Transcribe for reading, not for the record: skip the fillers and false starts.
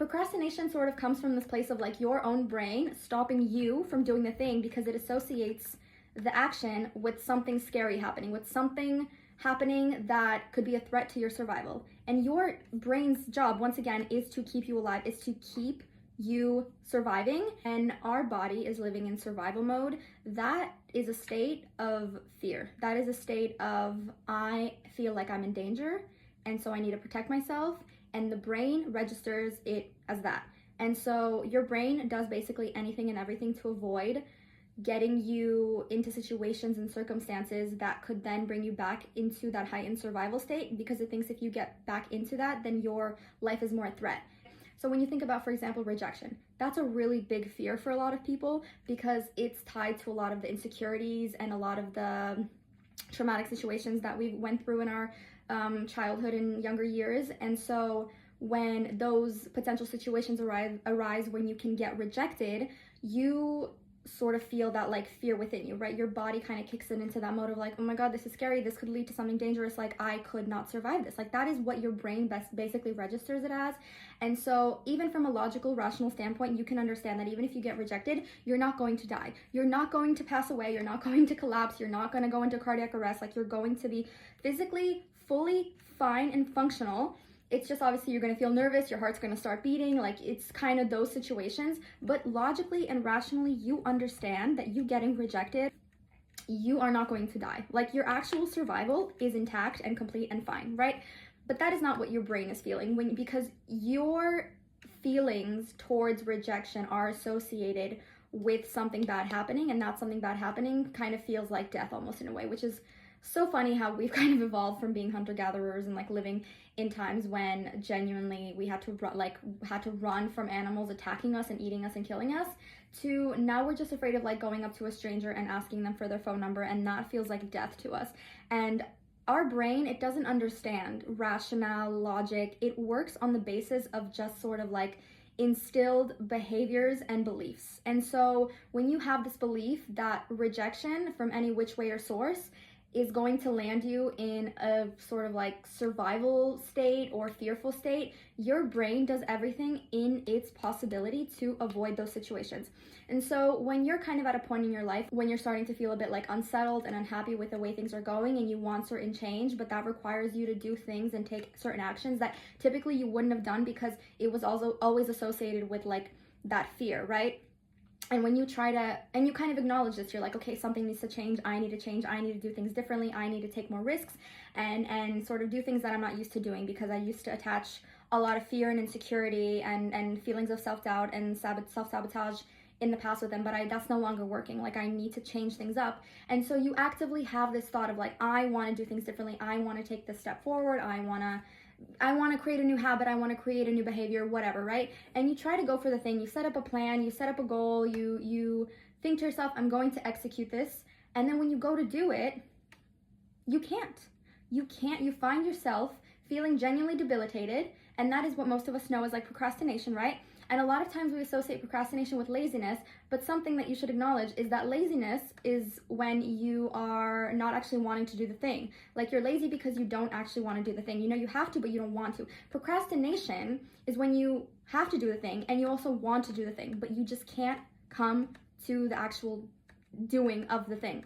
Procrastination sort of comes from this place of like your own brain stopping you from doing the thing because it associates the action with something scary happening, with something happening that could be a threat to your survival. And your brain's job, once again, is to keep you alive, is to keep you surviving. And our body is living in survival mode. That is a state of fear. That is a state of, I feel like I'm in danger, and so I need to protect myself. And the brain registers it as that. And so your brain does basically anything and everything to avoid getting you into situations and circumstances that could then bring you back into that heightened survival state, because it thinks if you get back into that, then your life is more a threat. So when you think about, for example, rejection, that's a really big fear for a lot of people because it's tied to a lot of the insecurities and a lot of the traumatic situations that we went through in our childhood and younger years. And so when those potential situations arise when you can get rejected, you sort of feel that like fear within you, right? Your body kind of kicks it into that mode of like, oh my God, this is scary. This could lead to something dangerous. Like I could not survive this. Like that is what your brain basically registers it as. And so even from a logical, rational standpoint, you can understand that even if you get rejected, you're not going to die. You're not going to pass away. You're not going to collapse. You're not going to go into cardiac arrest. Like you're going to be physically fully fine and functional. It's just obviously you're going to feel nervous, your heart's going to start beating, like it's kind of those situations. But logically and rationally, you understand that you getting rejected, you are not going to die. Like your actual survival is intact and complete and fine, right? But that is not what your brain is feeling because your feelings towards rejection are associated with something bad happening, and that something bad happening kind of feels like death almost in a way, which is so funny how we've kind of evolved from being hunter-gatherers and like living in times when genuinely we had to run from animals attacking us and eating us and killing us, to now we're just afraid of like going up to a stranger and asking them for their phone number, and that feels like death to us. And our brain, it doesn't understand rationale, logic. It works on the basis of just sort of like instilled behaviors and beliefs. And so when you have this belief that rejection from any which way or source is going to land you in a sort of like survival state or fearful state, your brain does everything in its possibility to avoid those situations. And so when you're kind of at a point in your life when you're starting to feel a bit like unsettled and unhappy with the way things are going, and you want certain change, but that requires you to do things and take certain actions that typically you wouldn't have done because it was also always associated with like that fear, right? And when you try to, and you kind of acknowledge this, you're like, okay, something needs to change, I need to change, I need to do things differently, I need to take more risks and sort of do things that I'm not used to doing, because I used to attach a lot of fear and insecurity and feelings of self-doubt and self-sabotage in the past with them, but that's no longer working. Like I need to change things up. And so you actively have this thought of like, I want to do things differently, I want to take this step forward, I want to create a new habit, I want to create a new behavior, whatever, right? And you try to go for the thing, you set up a plan, you set up a goal, you think to yourself, I'm going to execute this. And then when you go to do it, you can't. You find yourself feeling genuinely debilitated. And that is what most of us know as like procrastination, right? And a lot of times we associate procrastination with laziness, but something that you should acknowledge is that laziness is when you are not actually wanting to do the thing. Like you're lazy because you don't actually want to do the thing. You know you have to, but you don't want to. Procrastination is when you have to do the thing and you also want to do the thing, but you just can't come to the actual doing of the thing.